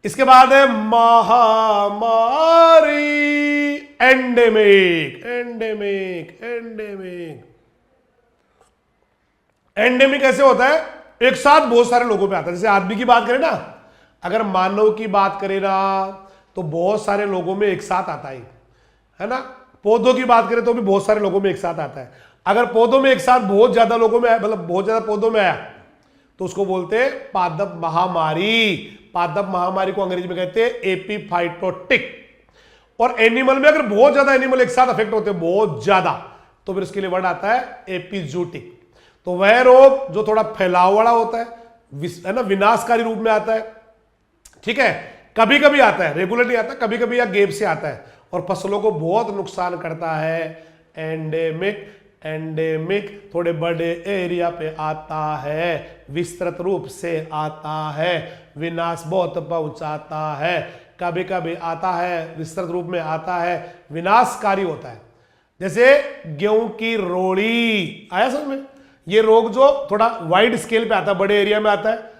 इसके बाद है महामारी, एंडेमिक। एंडेमिक एंडेमिक एंडेमिक ऐसे होता है एक साथ बहुत सारे लोगों पे आता है। जैसे आदमी की बात करें ना, अगर मानव की बात करें ना तो बहुत सारे लोगों में एक साथ आता है ना। पौधों की बात करें तो भी बहुत सारे लोगों में एक साथ आता है। अगर पौधों में एक साथ बहुत ज्यादा लोगों में आया, मतलब बहुत ज्यादा पौधों में आया, तो उसको बोलते हैं पादप महामारी। पादप महामारी को अंग्रेजी में कहते हैं एपीफाइटोटिक। और एनिमल में अगर बहुत ज्यादा एनिमल एक साथ अफेक्ट होते हैं, बहुत ज्यादा, तो फिर उसके लिए वर्ड आता है एपिजूटिक। तो वह रोग जो थोड़ा फैलाव वाला होता है ना, विनाशकारी रूप में आता है, ठीक है, कभी कभी आता है, रेगुलर नहीं आता, कभी कभी या गैप से आता है और फसलों को बहुत नुकसान करता है। एंडेमिक। एंडेमिक थोड़े बड़े एरिया पे आता है, विस्तृत रूप से आता है, विनाश बहुत पहुंचाता है, कभी कभी आता है, विस्तृत रूप में आता है, विनाशकारी होता है। जैसे गेहूं की रोड़ी, आया समझ में? ये रोग जो थोड़ा वाइड स्केल पे आता है, बड़े एरिया में आता है,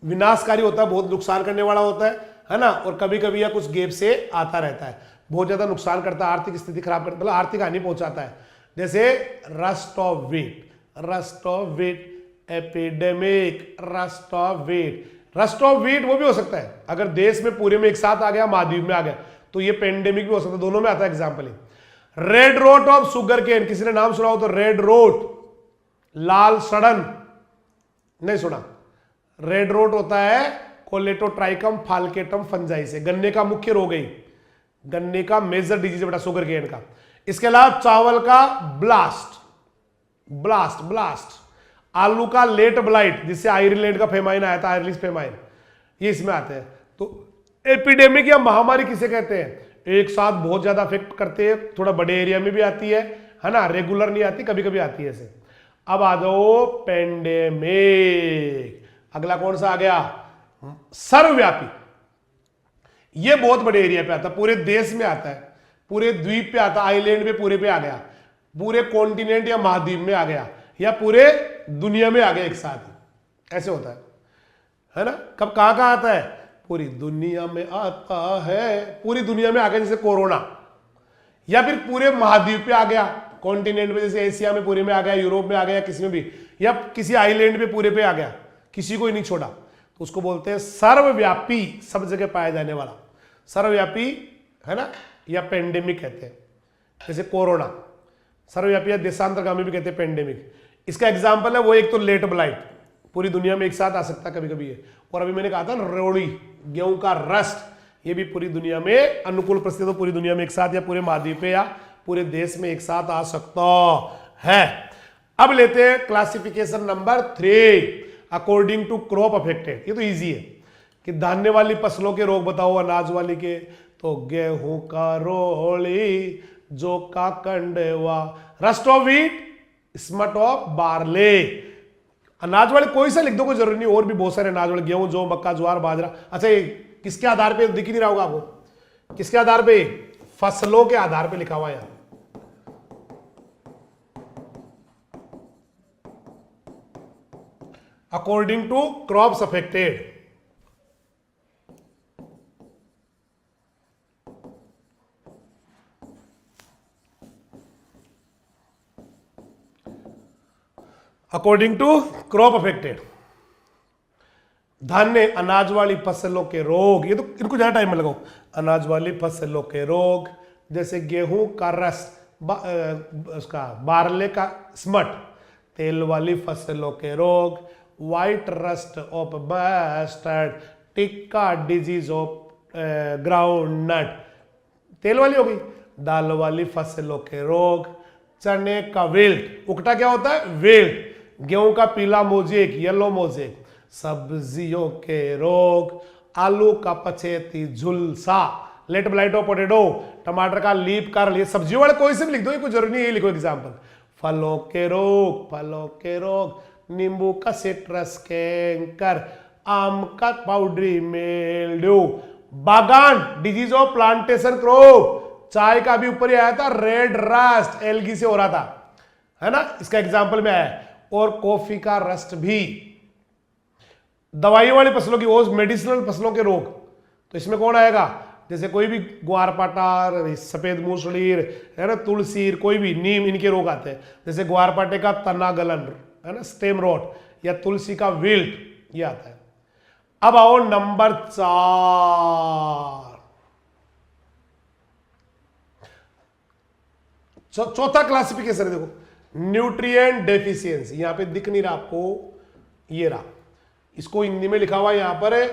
विनाशकारी होता है, बहुत नुकसान करने वाला होता है ना, और कभी कभी या कुछ गैप से आता रहता है, बहुत ज्यादा नुकसान करता है, आर्थिक स्थिति खराब करता है, मतलब आर्थिक हानि पहुंचाता है। जैसे rust of wheat, rust of wheat epidemic, rust of wheat. Rust of wheat वो भी हो सकता है अगर देश में पूरे में एक साथ आ गया, महाद्वीप में आ गया, तो ये पेंडेमिक भी हो सकता है, दोनों में आता है example. Red rot of sugar cane, किसी ने नाम सुना हो तो रेड रोट, लाल सड़न, नहीं सुना? रेड रोट होता है कोलेटोट्राइकम फाल्केटम फंजाई से, गन्ने का मुख्य रोग है, गन्ने का मेजर डिजीज बेटा शुगर केन का। इसके अलावा चावल का ब्लास्ट, ब्लास्ट ब्लास्ट, आलू का लेट ब्लाइट, जिससे आयरलैंड का फेमाइन आया था, आयरलिस फेमाइन, ये इसमें आते हैं। तो एपिडेमिक या महामारी किसे कहते हैं? एक साथ बहुत ज्यादा अफेक्ट करते हैं, थोड़ा बड़े एरिया में भी आती है ना, रेगुलर नहीं आती, कभी कभी आती है ऐसे। अब आ जाओ पेंडेमिक। अगला कौन सा आ गया? सर्वव्यापी। ये बहुत बड़े एरिया पे आता है, पूरे देश में आता है, पूरे द्वीप पे आता है, आइलैंड पे पूरे पे आ गया, पूरे कॉन्टिनेंट या महाद्वीप में आ गया, या पूरे दुनिया में आ गया एक साथ, ऐसे होता है ना। कब कहां कहां आता है? पूरी दुनिया में आता है, पूरी दुनिया में आ गया, जैसे कोरोना, या फिर पूरे महाद्वीप पे आ गया, कॉन्टिनेंट में, जैसे एशिया में पूरे में आ गया, यूरोप में आ गया, किसी में भी, या किसी आइलैंड पे पूरे पे आ गया, किसी को ही नहीं छोड़ा, तो उसको बोलते हैं सर्वव्यापी, सब जगह पाया जाने वाला, सर्वव्यापी, है ना, या पेंडेमिक कहते हैं। जैसे कोरोना सर्वव्यापी या देशांतरगामी भी कहते हैं पेंडेमिक। इसका एग्जाम्पल है वो, एक तो लेट ब्लाइट, पूरी दुनिया में एक साथ आ सकता है कभी कभी ये, और अभी मैंने कहा था रोड़ी, गेहूं का रस्ट, ये भी पूरी दुनिया में अनुकूल परिस्थिति, तो पूरी दुनिया में एक साथ या पूरे महाद्वीप या पूरे देश में एक साथ आ सकता है। अब लेते हैं classification number 3, according to crop affected. ये तो इजी है कि धान्य वाली फसलों के रोग बताओ, अनाज वाली के, तो गेहूं का रोली, जो का कंडवा, rust of wheat, smut of barley. अनाज वाले कोई सा लिख दो, कोई जरूरी नहीं, और भी बहुत सारे अनाज वाले, गेहूं, जौ, मक्का, ज्वार, बाजरा। अच्छा, ये किसके आधार पे दिख नहीं रहा होगा आपको, किसके आधार पे, फसलों के आधार पे लिखा हुआ है यहां। According to crops affected. According to crop affected, धान्य अनाज वाली फसलों के रोग, ये तो इनको ज्यादा टाइम में लगाओ। अनाज वाली फसलों के रोग जैसे गेहूं का रस, उसका बारले का स्मट, तेल वाली फसलों के रोग, white rust of mustard, tikka disease of groundnut, तेल वाली हो गई। दाल वाली फसलों के रोग, चने का विल्ट, उकटा क्या होता है, विल्ट, गेहूं का पीला मोजेक, येलो मोजेक, सब्जियों के रोग, आलू का पछेती झुलसा, लेट ब्लाइट ऑफ पोटैटो, टमाटर का लीप कर्ल, ये सब्जियों वाले कोई से भी लिख दो, ये कोई जरूरी नहीं, ये लिखो एग्जांपल। फलों के रोग, फलों के रोग, नींबू का सिट्रस कैंकर, आम का पाउडरी मिल्ड्यू, बागान डिजीज ऑफ प्लांटेशन क्रॉप, चाय का भी ऊपर ही आया था, रेड रस्ट, एल्गी से हो रहा था, है ना, इसका एग्जांपल में आया। और कॉफी का रस्ट भी, दवाई वाली फसलों की, वो मेडिसिनल फसलों के रोग, तो इसमें कौन आएगा, जैसे कोई भी ग्वारपाटा, सफेद मूसलीर, है ना, तुलसी, कोई भी नीम, इनके रोग आते हैं। जैसे ग्वारपाटे का तना गलन, है ना, स्टेम रोट, या तुलसी का विल्ट, ये आता है। अब आओ नंबर 4, चौथा क्लासिफिकेशन है, देखो, न्यूट्रिएंट डेफिशिएंसी, यहां पे दिख नहीं रहा आपको, ये रहा, इसको हिंदी में लिखा हुआ यहां पर है,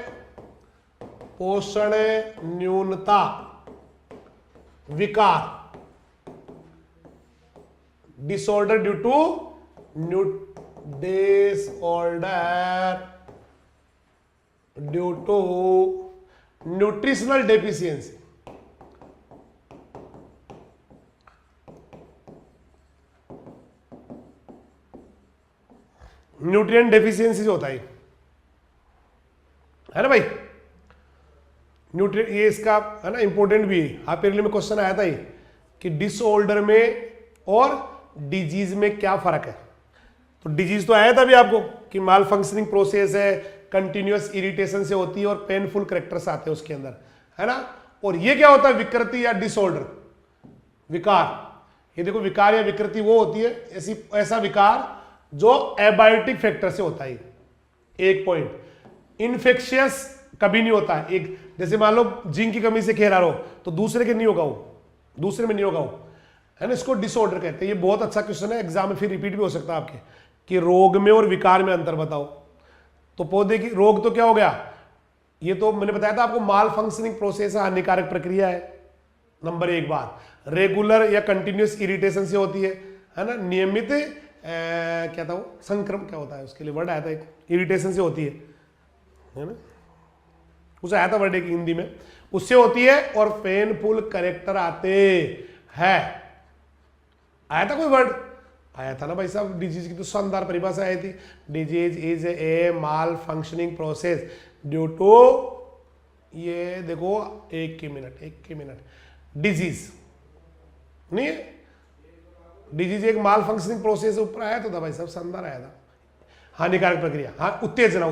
पोषण न्यूनता विकार, disorder due to nutritional deficiency. Nutrient deficiency जो होता है ना भाई, न्यूट्रिएंट, ये इसका है ना इंपॉर्टेंट भी है, आप में क्वेश्चन आया था ये कि डिसऑर्डर में और डिजीज में क्या फर्क है। तो डिजीज तो आया था भी आपको कि माल फंक्शनिंग प्रोसेस है, कंटिन्यूअस इरिटेशन से होती है और पेनफुल करेक्टर्स आते हैं उसके अंदर, है ना। और ये क्या होता है, विकृति या डिसऑर्डर, विकार। ये देखो, विकार या विकृति वो होती है ऐसा विकार जो एबायोटिक फैक्टर से होता है। एक पॉइंट, इन्फेक्शियस कभी नहीं होता है। एक जैसे मान लो जिंक की कमी से खेला रहो तो दूसरे के नहीं होगा वो, दूसरे में नहीं होगा वो, है ना, इसको डिसऑर्डर कहते हैं। ये बहुत अच्छा क्वेश्चन है, एग्जाम में फिर रिपीट भी हो सकता है आपके, कि रोग में और विकार में अंतर बताओ। तो पौधे की रोग तो क्या हो गया, ये तो मैंने बताया था आपको, माल फंक्शनिंग प्रोसेस, हानिकारक प्रक्रिया है। नंबर 1 बात, रेगुलर या कंटिन्यूस इरिटेशन से होती है ना, नियमित क्या था वो, संक्रमण क्या होता है उसके लिए वर्ड आया था, इरिटेशन से होती है ना, उसे आया था वर्ड एक हिंदी में, उससे होती है। और पेनफुल करेक्टर आते हैं, आया था कोई वर्ड, आया था ना भाई साहब। डिजीज की तो शानदार परिभाषा आई थी, disease is a malfunctioning process due to, ये देखो एक ही मिनट, डिजीज नहीं है, डिजीज एक माल फंक्शनिंग प्रोसेस ऊपर आया तो था भाई साहब, शानदार आया था। हानिकारक प्रक्रिया, हाँ, उत्तेजना,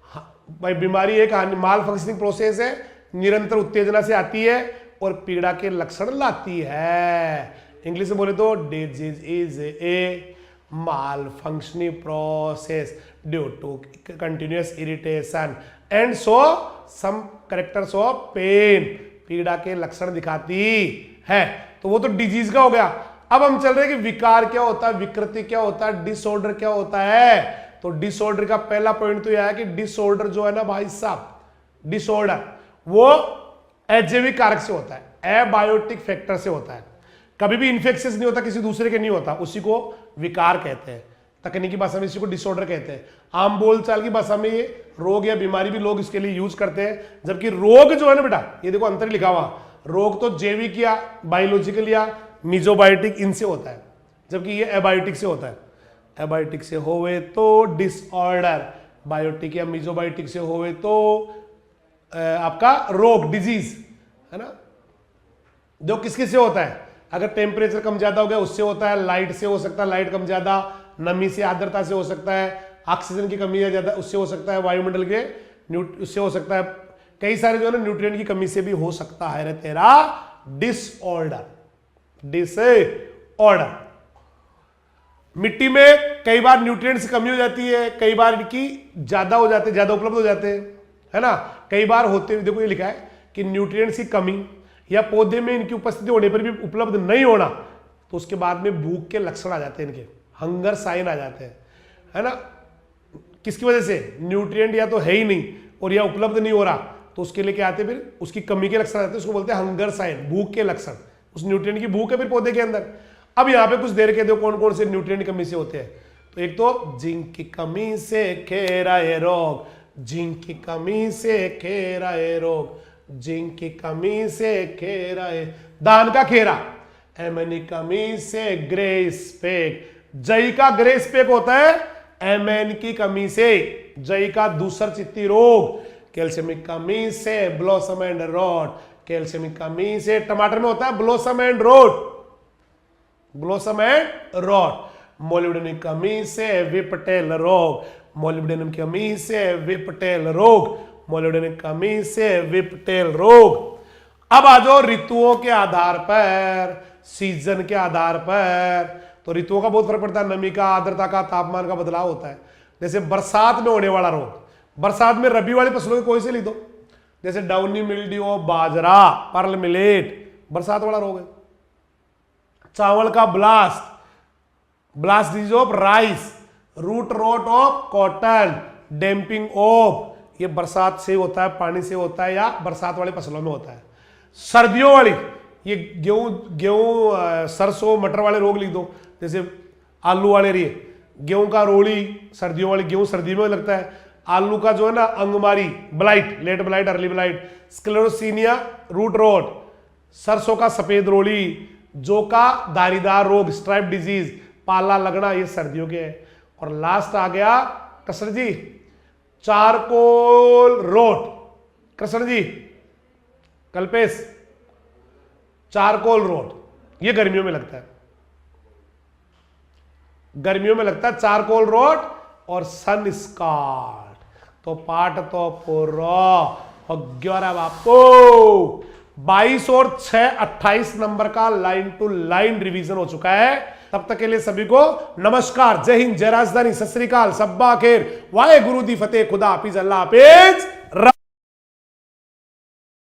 हाँ, भाई बीमारी एक माल फंक्शनिंग प्रोसेस है, निरंतर उत्तेजना से आती है और पीड़ा के लक्षण लाती है। इंग्लिश में बोले तो disease is a malfunctioning process due to continuous irritation and so some characters of pain, पीड़ा के लक्षण दिखाती है। तो वो तो डिजीज का हो गया। अब हम चल रहे हैं कि विकार क्या होता है, विकृति क्या होता है, डिसऑर्डर क्या होता है। तो डिसऑर्डर का पहला पॉइंट तो यह है कि डिसऑर्डर जो है ना भाई साहब, डिसऑर्डर वो अजैविक कारक से होता है, एबायोटिक फैक्टर से होता है। कभी भी इन्फेक्शियस नहीं होता, किसी दूसरे के नहीं होता, उसी को विकार कहते हैं। तकनीकी भाषा में इसी को डिसऑर्डर कहते हैं। आम बोलचाल की भाषा में ये रोग या बीमारी भी लोग इसके लिए यूज करते हैं। जबकि रोग जो है ना बेटा, ये देखो अंतर लिखा हुआ, रोग तो जैविक या बायोलॉजिकल या मीजोबायोटिक इनसे होता है, जबकि ये एबायोटिक से होता है। एबायोटिक से होवे तो डिसऑर्डर, बायोटिक या मीजोबायोटिक से होवे तो आपका रोग, डिजीज, है ना। जो किस किस से होता है, अगर टेम्परेचर कम ज्यादा हो गया उससे होता है, लाइट से हो सकता है, लाइट कम ज्यादा, नमी से आर्द्रता से हो सकता है, ऑक्सीजन की कमी या ज्यादा उससे हो सकता है, वायुमंडल के उससे हो सकता है, कई सारे जो है ना न्यूट्रिएंट की कमी से भी हो सकता है रे तेरा डिसऑर्डर। डिसऑर्डर मिट्टी में कई बार न्यूट्रिएंट्स की कमी हो जाती है, कई बार इनकी ज्यादा हो जाते, ज्यादा उपलब्ध हो जाते हैं, है ना। कई बार होते हुए देखो ये लिखा है कि न्यूट्रिएंट्स की कमी या पौधे में इनकी उपस्थिति होने पर भी उपलब्ध नहीं होना, तो उसके बाद में भूख के लक्षण आ जाते हैं, इनके हंगर साइन आ जाते हैं, है ना। किसकी वजह से, न्यूट्रिएंट या तो है ही नहीं और या उपलब्ध नहीं हो रहा, तो उसके लिए क्या आते हैं, फिर उसकी कमी के लक्षण आते हैं, उसको बोलते हैं हंगर साइन, भूख के लक्षण। उस न्यूट्रिएंट की भूख है फिर पौधे के अंदर। अब यहाँ पे कुछ देर के दो कौन कौन से न्यूट्रिएंट की कमी से होते हैं, तो एक तो जिंक की कमी से खेराए रोग, जिंक की कमी से खेराए रोग, जिंक की कमी से खेराए, धान का खेरा, एमएन की कमी से ग्रे स्पेक, जई का ग्रे स्पेक होता है एमएन की कमी से, जई का दूसर चित्ती रोग, कैल्शियम की कमी से ब्लॉसम एंड रॉट, कैल्शियम की कमी से टमाटर में होता है blossom end rot, blossom end rot, molybdenum की कमी से विपटेल रोग, मोलिब्डेनम की कमी से विपटेल रोग, मोलिब्डेनम की कमी से विपटेल रोग। अब आ जाओ ऋतुओं के आधार पर, सीजन के आधार पर, तो ऋतुओं का बहुत फर्क पड़ता है, नमी का, आर्द्रता का, तापमान का बदलाव होता है। जैसे बरसात में होने वाला रोग, बरसात में रबी वाली फसलों की कोई से ली दो, जैसे डाउनी मिल्ड्यू, बाजरा, पर्ल मिलेट, बरसात वाला रोग है। चावल का blast, blast disease of rice, root rot of cotton, damping off, ये बरसात से होता है, पानी से होता है या बरसात वाली फसलों में होता है। सर्दियों वाली, ये गेहूं सरसों मटर वाले रोग लिख दो, जैसे आलू वाले रही, गेहूं का रोड़ी, सर्दियों वाली, गेहूं सर्दी में लगता है, आलू का जो है ना अंगमारी, blight, late blight, early blight, sclerotinia, root rot, सरसों का सफेद रोड़ी, जौ का धारीदार रोग, स्ट्राइप डिजीज, पाला लगना, ये सर्दियों के हैं। और लास्ट आ गया Krishna ji charcoal rot, Krishna ji Kalpesh, charcoal rot, ये गर्मियों में लगता है, गर्मियों में लगता है चारकोल रोट और सन स्कॉट। तो पाठ तो पूरा 11 बापू 22 और 6 28 नंबर का लाइन टू लाइन रिवीजन हो चुका है। तब तक के लिए सभी को नमस्कार, जय हिंद, जय राजधानी, सत श्री अकाल, सब्बा खेर, वाहे गुरु दी फतेह, खुदा हाफिज, अल्लाह हाफिज।